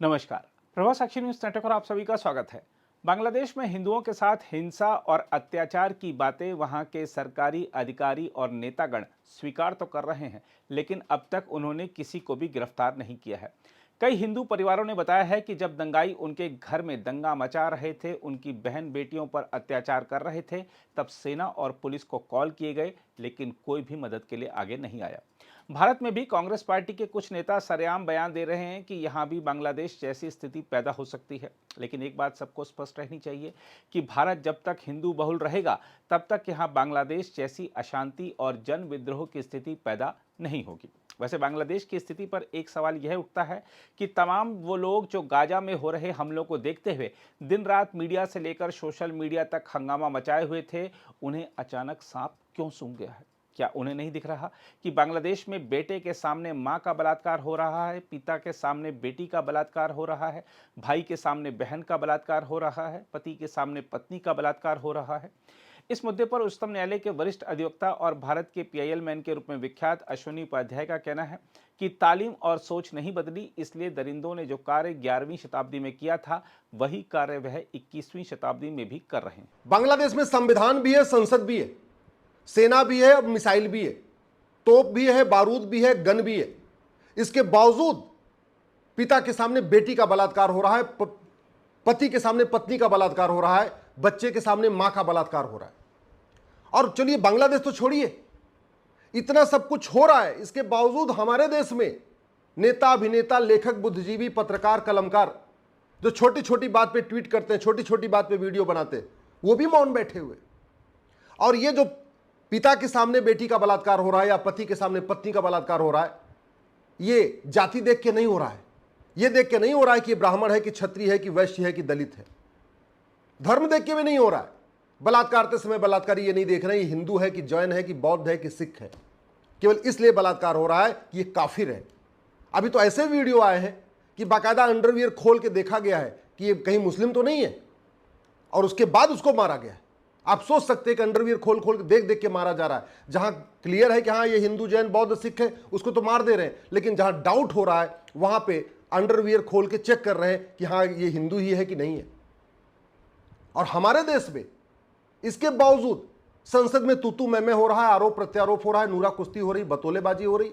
नमस्कार। प्रभा साक्षी news network पर आप सभी का स्वागत है। बांग्लादेश में हिंदुओं के साथ हिंसा और अत्याचार की बातें वहां के सरकारी अधिकारी और नेतागण स्वीकार तो कर रहे हैं, लेकिन अब तक उन्होंने किसी को भी गिरफ्तार नहीं किया है। कई हिंदू परिवारों ने बताया है कि जब दंगाई उनके घर में दंगा मचा रहे थे, उनकी बहन बेटियों पर अत्याचार कर रहे थे, तब सेना और पुलिस को कॉल किए गए, लेकिन कोई भी मदद के लिए आगे नहीं आया। भारत में भी कांग्रेस पार्टी के कुछ नेता सरेआम बयान दे रहे हैं कि यहां भी बांग्लादेश जैसी स्थिति पैदा हो सकती है। लेकिन एक बात सबको स्पष्ट रहनी चाहिए कि भारत जब तक हिंदू बहुल रहेगा, तब तक यहां बांग्लादेश जैसी अशांति और जन विद्रोह की स्थिति पैदा नहीं होगी। वैसे बांग्लादेश की स्थिति पर एक सवाल यह उठता है कि तमाम वो लोग जो गाजा में हो रहे हमलों को देखते हुए दिन रात मीडिया से लेकर सोशल मीडिया तक हंगामा मचाए हुए थे, उन्हें अचानक सांप क्यों सूंघ गया है? क्या उन्हें नहीं दिख रहा कि बांग्लादेश में बेटे के सामने मां का बलात्कार हो रहा है, पिता के सामने बेटी का बलात्कार हो रहा है, भाई के सामने बहन का बलात्कार हो रहा है, पति के सामने पत्नी का बलात्कार हो रहा है? इस मुद्दे पर उच्चतम न्यायालय के वरिष्ठ अधिवक्ता और भारत के पीआईएल मैन के रूप में विख्यात अश्विनी उपाध्याय का कहना है कि तालीम और सोच नहीं बदली, इसलिए दरिंदों ने जो कार्य 11वीं शताब्दी में किया था, वही कार्य वह 21वीं शताब्दी में भी कर रहे हैं। बांग्लादेश में संविधान भी है, संसद भी है, सेना भी है, मिसाइल भी है, तोप भी है, बारूद भी है, गन भी है। इसके बावजूद पिता के सामने बेटी का बलात्कार हो रहा है, पति के सामने पत्नी का बलात्कार हो रहा है, बच्चे के सामने मां का बलात्कार हो रहा है। और चलिए बांग्लादेश तो छोड़िए, इतना सब कुछ हो रहा है, इसके बावजूद हमारे देश में नेता, अभिनेता, लेखक, बुद्धिजीवी, पत्रकार, कलमकार जो छोटी छोटी बात पे ट्वीट करते हैं, छोटी छोटी बात पे वीडियो बनाते हैं, वो भी मौन बैठे हुए। और ये जो पिता के सामने बेटी का बलात्कार हो रहा है या पति के सामने पत्नी का बलात्कार हो रहा है, ये जाति देख के नहीं हो रहा है, ये देख के नहीं हो रहा है कि ब्राह्मण है कि क्षत्रिय है कि वैश्य है कि दलित है, धर्म देख के भी नहीं हो रहा है। बलात्कार करते समय बलात्कारी ये नहीं देख रहे हैं हिंदू है कि जैन है कि बौद्ध है कि सिख है, केवल इसलिए बलात्कार हो रहा है कि ये काफिर है। अभी तो ऐसे वीडियो आए हैं कि बाकायदा अंडरवियर खोल के देखा गया है कि ये कहीं मुस्लिम तो नहीं है, और उसके बाद उसको मारा गया है। आप सोच सकते हैं कि अंडरवियर खोल खोल के देख देख के मारा जा रहा है। जहां क्लियर है कि हाँ ये हिंदू जैन बौद्ध सिख है, उसको तो मार दे रहे हैं, लेकिन जहां डाउट हो रहा है वहां पे अंडरवियर खोल के चेक कर रहे हैं कि हाँ ये हिंदू ही है कि नहीं है। और हमारे देश में इसके बावजूद संसद में तू मैं हो रहा है, आरोप प्रत्यारोप हो रहा है, नूरा कुश्ती हो रही, बतौलेबाजी हो रही,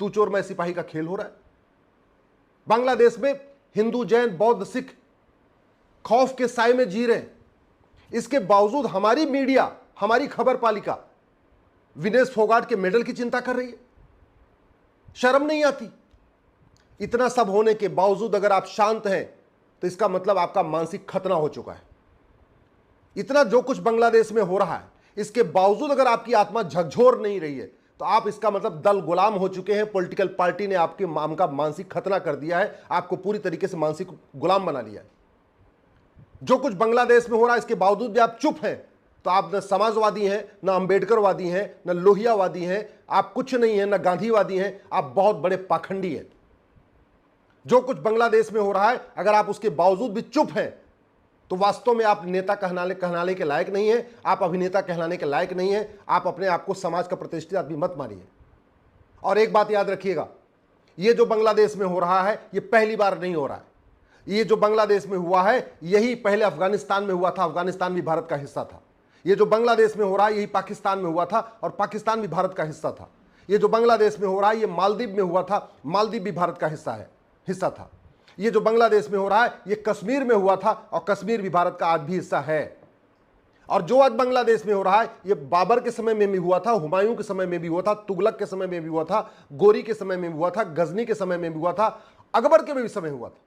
तू चोर मैं सिपाही का खेल हो रहा है। बांग्लादेश में हिंदू जैन बौद्ध सिख खौफ के साए में जी रहे हैं। इसके बावजूद हमारी मीडिया, हमारी खबर पालिका विनेश फोगाट के मेडल की चिंता कर रही है। शर्म नहीं आती? इतना सब होने के बावजूद अगर आप शांत हैं तो इसका मतलब आपका मानसिक खतना हो चुका है। इतना जो कुछ बांग्लादेश में हो रहा है, इसके बावजूद अगर आपकी आत्मा झकझोर नहीं रही है तो आप इसका मतलब दल गुलाम हो चुके हैं। पॉलिटिकल पार्टी ने आपका मानसिक खतना कर दिया है, आपको पूरी तरीके से मानसिक गुलाम बना लिया है। जो कुछ बांग्लादेश में हो रहा है इसके बावजूद भी आप चुप हैं, तो आप न समाजवादी हैं, न अंबेडकरवादी हैं, न लोहियावादी हैं, आप कुछ नहीं हैं, न गांधीवादी हैं, आप बहुत बड़े पाखंडी हैं। जो कुछ बांग्लादेश में हो रहा है अगर आप उसके बावजूद भी चुप हैं तो वास्तव में आप नेता कहलाने के लायक नहीं है, आप अभिनेता कहलाने के लायक नहीं है। आप अपने आप को समाज का प्रतिष्ठित आदमी मत मानिए। और एक बात याद रखिएगा, ये जो बांग्लादेश में हो रहा है ये पहली बार नहीं हो रहा है। ये जो बांग्लादेश में हुआ है यही पहले अफगानिस्तान में हुआ था, अफगानिस्तान भी भारत का हिस्सा था। ये जो बांग्लादेश में हो रहा है यही पाकिस्तान में हुआ था और पाकिस्तान भी भारत का हिस्सा था। ये जो बांग्लादेश में हो रहा है ये मालदीव में हुआ था, मालदीव भी भारत का हिस्सा था। ये जो बांग्लादेश में हो रहा है ये कश्मीर में हुआ था और कश्मीर भी भारत का आज भी हिस्सा है। और जो आज बांग्लादेश में हो रहा है ये बाबर के समय में भी हुआ था, हुमायूं के समय में भी हुआ था, तुगलक के समय में भी हुआ था, गोरी के समय में भी हुआ था, गजनी के समय में भी हुआ था, अकबर के भी समय हुआ था।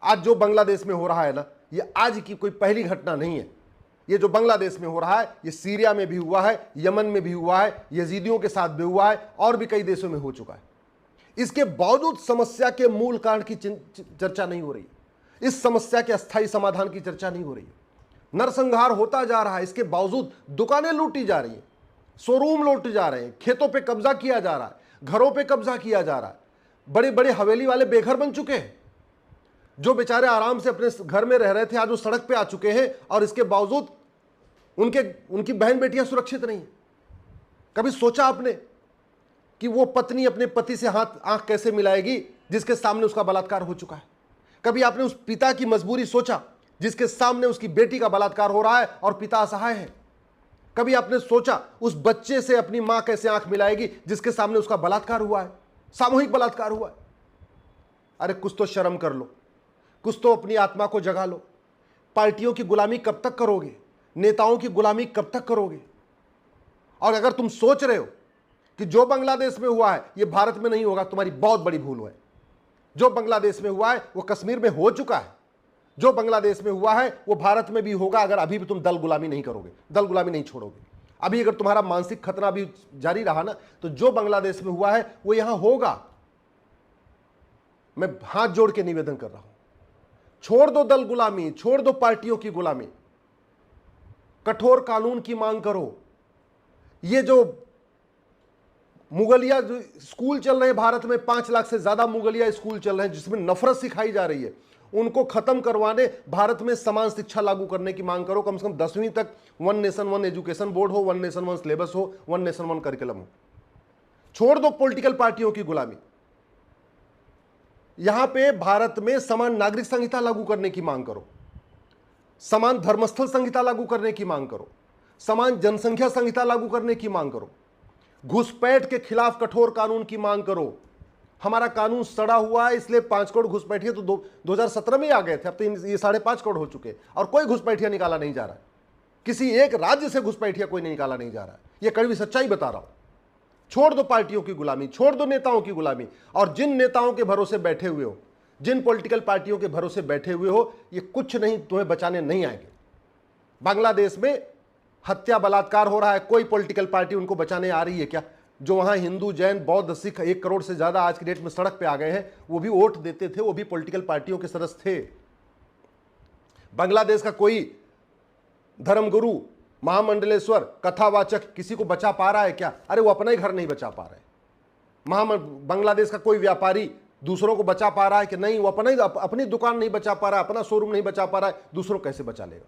आज जो बांग्लादेश में हो रहा है ना, ये आज की कोई पहली घटना नहीं है। ये जो बांग्लादेश में हो रहा है ये सीरिया में भी हुआ है, यमन में भी हुआ है, यजीदियों के साथ भी हुआ है और भी कई देशों में हो चुका है। इसके बावजूद समस्या के मूल कारण की चर्चा नहीं हो रही, इस समस्या के अस्थायी समाधान की चर्चा नहीं हो रही। नरसंहार होता जा रहा है, इसके बावजूद दुकानें लूटी जा रही हैं, शोरूम लूटे जा रहे हैं, खेतों पे कब्जा किया जा रहा है, घरों पे कब्जा किया जा रहा है। बड़े बड़े हवेली वाले बेघर बन चुके हैं। जो बेचारे आराम से अपने घर में रह रहे थे आज वो सड़क पे आ चुके हैं और इसके बावजूद उनकी बहन बेटियां सुरक्षित नहीं है। कभी सोचा आपने कि वो पत्नी अपने पति से आंख कैसे मिलाएगी जिसके सामने उसका बलात्कार हो चुका है? कभी आपने उस पिता की मजबूरी सोचा जिसके सामने उसकी बेटी का बलात्कार हो रहा है और पिता असहाय है? कभी आपने सोचा उस बच्चे से अपनी मां कैसे आंख मिलाएगी जिसके सामने उसका बलात्कार हुआ है, सामूहिक बलात्कार हुआ है? अरे कुछ तो शर्म कर लो, कुछ तो अपनी आत्मा को जगा लो। पार्टियों की गुलामी कब तक करोगे? नेताओं की गुलामी कब तक करोगे? और अगर तुम सोच रहे हो कि जो बांग्लादेश में हुआ है यह भारत में नहीं होगा, तुम्हारी बहुत बड़ी भूल है। जो बांग्लादेश में हुआ है वो कश्मीर में हो चुका है। जो बांग्लादेश में हुआ है वो भारत में भी होगा, अगर अभी भी तुम दल गुलामी नहीं करोगे, दल गुलामी नहीं छोड़ोगे। अभी अगर तुम्हारा मानसिक खतरा भी जारी रहा ना, तो जो बांग्लादेश में हुआ है वो यहां होगा। मैं हाथ जोड़ के निवेदन कर रहा हूं, छोड़ दो दल गुलामी, छोड़ दो पार्टियों की गुलामी, कठोर कानून की मांग करो। ये जो मुगलिया जो स्कूल चल रहे हैं भारत में, 5 लाख से ज्यादा मुगलिया स्कूल चल रहे हैं जिसमें नफरत सिखाई जा रही है, उनको खत्म करवाने भारत में समान शिक्षा लागू करने की मांग करो। कम से कम 10वीं तक one nation one education board हो, वन नेशन वन सिलेबस हो, वन नेशन वन करिकुलम हो। छोड़ दो पॉलिटिकल पार्टियों की गुलामी। यहां पे भारत में समान नागरिक संहिता लागू करने की मांग करो, समान धर्मस्थल संहिता लागू करने की मांग करो, समान जनसंख्या संहिता लागू करने की मांग करो, घुसपैठ के खिलाफ कठोर कानून की मांग करो। हमारा कानून सड़ा हुआ है, इसलिए 5 करोड़ घुसपैठिए तो 2017 में ही आ गए थे, अब तो ये 5.5 करोड़ हो चुके और कोई घुसपैठिया निकाला नहीं जा रहा है। किसी एक राज्य से घुसपैठिया कोई नहीं निकाला नहीं जा रहा है। यह कड़वी सच्चाई बता रहा हूं। छोड़ दो पार्टियों की गुलामी, छोड़ दो नेताओं की गुलामी। और जिन नेताओं के भरोसे बैठे हुए हो, जिन पॉलिटिकल पार्टियों के भरोसे बैठे हुए हो, ये कुछ नहीं तुम्हें बचाने नहीं आएंगे। बांग्लादेश में हत्या बलात्कार हो रहा है, कोई पॉलिटिकल पार्टी उनको बचाने आ रही है क्या? जो वहां हिंदू जैन बौद्ध सिख 1 करोड़ से ज्यादा आज की डेट में सड़क पे आ गए हैं, वो भी वोट देते थे, वो भी पॉलिटिकल पार्टियों के सदस्य थे। बांग्लादेश का कोई धर्मगुरु, महामंडलेश्वर, कथावाचक किसी को बचा पा रहा है क्या? अरे वो अपना ही घर नहीं बचा पा रहे। बांग्लादेश का कोई व्यापारी दूसरों को बचा पा रहा है कि नहीं? वो अपनी दुकान नहीं बचा पा रहा है, अपना शोरूम नहीं बचा पा रहा है, दूसरों कैसे बचा लेगा?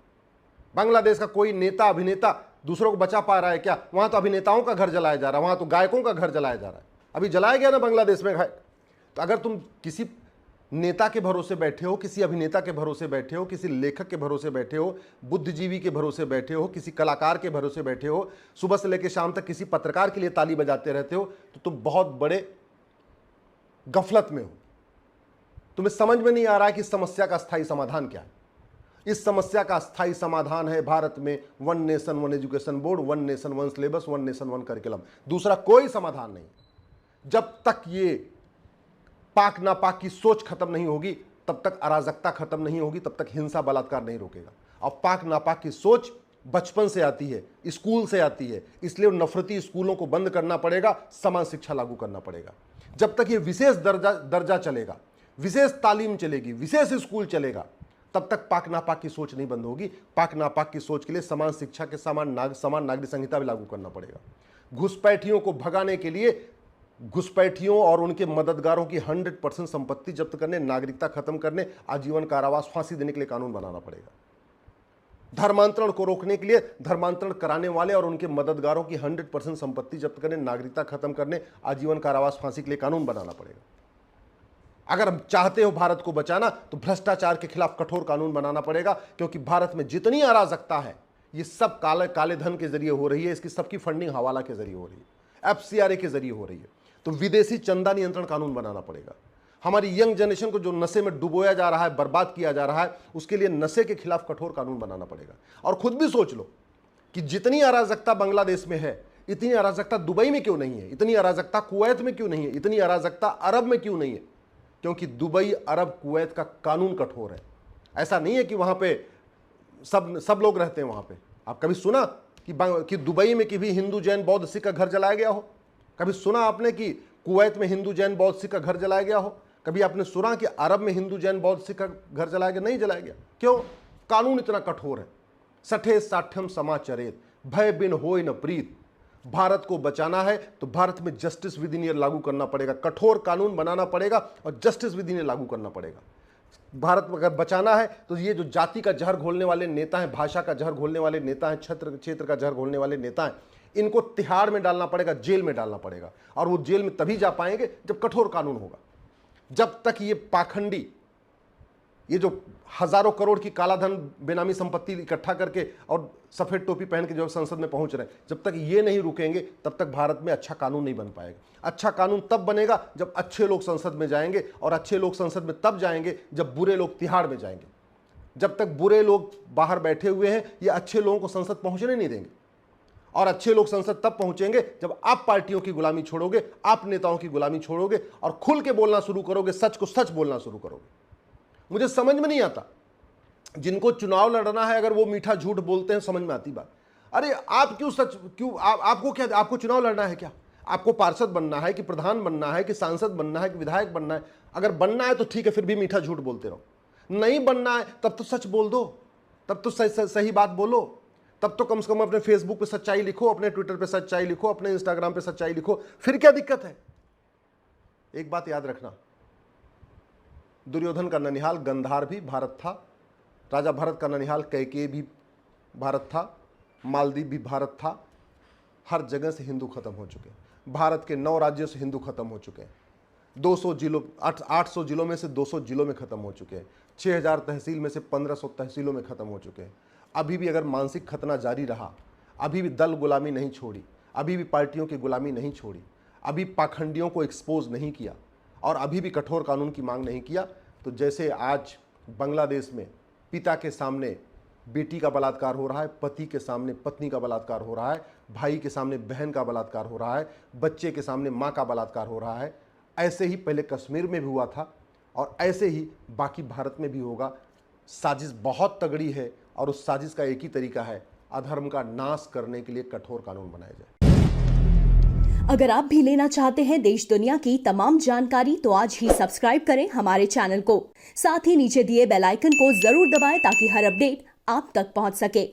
बांग्लादेश का कोई नेता अभिनेता दूसरों को बचा पा रहा है क्या? वहां तो अभिनेताओं का घर जलाया जा रहा है, वहां तो गायकों का घर जलाया जा रहा है। अभी जलाया गया ना बांग्लादेश में। तो अगर तुम किसी नेता के भरोसे बैठे हो, किसी अभिनेता के भरोसे बैठे हो, किसी लेखक के भरोसे बैठे हो, बुद्धिजीवी के भरोसे बैठे हो, किसी कलाकार के भरोसे बैठे हो, सुबह से लेकर शाम तक किसी पत्रकार के लिए ताली बजाते रहते हो, तो तुम बहुत बड़े गफलत में हो। तुम्हें समझ में नहीं आ रहा है कि इस समस्या का स्थायी समाधान क्या है। इस समस्या का स्थायी समाधान है भारत में one nation one education board, one nation one syllabus, one nation one curriculum. दूसरा कोई समाधान नहीं। जब तक ये पाक नापाक की सोच खत्म नहीं होगी, तब तक अराजकता खत्म नहीं होगी, तब तक हिंसा बलात्कार नहीं रोकेगा। और पाक नापाक की सोच बचपन से आती है, स्कूल से आती है, इसलिए नफरती स्कूलों को बंद करना पड़ेगा, समान शिक्षा लागू करना पड़ेगा। जब तक ये विशेष दर्जा चलेगा, विशेष तालीम चलेगी, विशेष स्कूल चलेगा, तब तक पाक नापाक की सोच नहीं बंद होगी। पाक नापाक की सोच के लिए समान शिक्षा के समान नागरिक संहिता भी लागू करना पड़ेगा। घुसपैठियों को भगाने के लिए घुसपैठियों और उनके मददगारों की 100% संपत्ति जब्त करने, नागरिकता खत्म करने, आजीवन कारावास, फांसी देने के लिए कानून बनाना पड़ेगा। धर्मांतरण को रोकने के लिए धर्मांतरण कराने वाले और उनके मददगारों की 100% संपत्ति जब्त करने, नागरिकता खत्म करने, आजीवन कारावास, फांसी के लिए कानून बनाना पड़ेगा। अगर हम चाहते हो भारत को बचाना, तो भ्रष्टाचार के खिलाफ कठोर कानून बनाना पड़ेगा, क्योंकि भारत में जितनी अराजकता है ये सब काले धन के जरिए हो रही है। इसकी सबकी फंडिंग हवाला के जरिए हो रही है, FCRA के जरिए हो रही है। तो विदेशी चंदा नियंत्रण कानून बनाना पड़ेगा। हमारी यंग जनरेशन को जो नशे में डुबोया जा रहा है, बर्बाद किया जा रहा है, उसके लिए नशे के खिलाफ कठोर कानून बनाना पड़ेगा। और खुद भी सोच लो कि जितनी अराजकता बांग्लादेश में है, इतनी अराजकता दुबई में क्यों नहीं है, इतनी अराजकता कुवैत में क्यों नहीं है, इतनी अराजकता अरब में क्यों नहीं है? क्योंकि दुबई, अरब, कुवैत का कानून कठोर है। ऐसा नहीं है कि वहां पे सब लोग रहते हैं वहां पे। आप कभी सुना कि दुबई में कि भी हिंदू जैन बौद्ध सिख का घर जलाया गया हो? कभी सुना आपने कि कुवैत में हिंदू जैन बौद्ध सिख का घर जलाया गया हो? कभी आपने सुना कि अरब में हिंदू जैन बौद्ध सिख का घर जलाया गया? नहीं जलाया गया। क्यों? कानून इतना कठोर है। सठे साठ्यम समाचरेत, भय बिन होय न प्रीत। भारत को बचाना है तो भारत में जस्टिस विद इन ईयर लागू करना पड़ेगा, कठोर कानून बनाना पड़ेगा और जस्टिस विद इन ईयर लागू करना पड़ेगा। भारत में अगर बचाना है तो ये जो जाति का जहर घोलने वाले नेता हैं, भाषा का जहर घोलने वाले नेता हैं, क्षेत्र का जहर घोलने वाले नेता हैं, इनको तिहाड़ में डालना पड़ेगा, जेल में डालना पड़ेगा। और वो जेल में तभी जा पाएंगे जब कठोर कानून होगा। जब तक ये पाखंडी ये जो हजारों करोड़ की कालाधन बेनामी संपत्ति इकट्ठा करके और सफेद टोपी पहन के जो संसद में पहुंच रहे हैं, जब तक ये नहीं रुकेंगे तब तक भारत में अच्छा कानून नहीं बन पाएगा। अच्छा कानून तब बनेगा जब अच्छे लोग संसद में जाएंगे, और अच्छे लोग संसद में तब जाएंगे जब बुरे लोग तिहाड़ में जाएंगे। जब तक बुरे लोग बाहर बैठे हुए हैं, ये अच्छे लोगों को संसद पहुंचने नहीं देंगे। और अच्छे लोग संसद तब पहुंचेंगे जब आप पार्टियों की गुलामी छोड़ोगे, आप नेताओं की गुलामी छोड़ोगे और खुल के बोलना शुरू करोगे, सच को सच बोलना शुरू करोगे। मुझे समझ में नहीं आता, जिनको चुनाव लड़ना है अगर वो मीठा झूठ बोलते हैं, समझ में आती बात। अरे आप क्यों सच, क्यों आपको क्या, आपको चुनाव लड़ना है क्या? आपको पार्षद बनना है कि प्रधान बनना है कि सांसद बनना है कि विधायक बनना है? अगर बनना है तो ठीक है, फिर भी मीठा झूठ बोलते रहो। नहीं बनना है तब तो सच बोल दो, तब तो सही बात बोलो, तब तो कम से कम अपने फेसबुक पे सच्चाई लिखो, अपने ट्विटर पे सच्चाई लिखो, अपने इंस्टाग्राम पे सच्चाई लिखो। फिर क्या दिक्कत है? एक बात याद रखना, दुर्योधन का ननिहाल गंधार भी भारत था, राजा भरत का ननिहाल कैकेयी भी भारत था, मालदीव भी भारत था। हर जगह से हिंदू खत्म हो चुके हैं। भारत के 9 राज्यों से हिंदू खत्म हो चुके हैं। 200 जिलों 800 जिलों में से 200 जिलों में खत्म हो चुके हैं। 6000 तहसील में से 1500 तहसीलों में खत्म हो चुके हैं। अभी भी अगर मानसिक खतना जारी रहा, अभी भी दल गुलामी नहीं छोड़ी, अभी भी पार्टियों की गुलामी नहीं छोड़ी, अभी पाखंडियों को एक्सपोज नहीं किया और अभी भी कठोर कानून की मांग नहीं किया, तो जैसे आज बांग्लादेश में पिता के सामने बेटी का बलात्कार हो रहा है, पति के सामने पत्नी का बलात्कार हो रहा है, भाई के सामने बहन का बलात्कार हो रहा है, बच्चे के सामने माँ का बलात्कार हो रहा है, ऐसे ही पहले कश्मीर में भी हुआ था और ऐसे ही बाकी भारत में भी होगा। साजिश बहुत तगड़ी है और उस साजिश का एक ही तरीका है, अधर्म का नाश करने के लिए कठोर कानून बनाया जाए। अगर आप भी लेना चाहते हैं देश दुनिया की तमाम जानकारी, तो आज ही सब्सक्राइब करें हमारे चैनल को। साथ ही नीचे दिए बेल आइकन को जरूर दबाएं ताकि हर अपडेट आप तक पहुंच सके।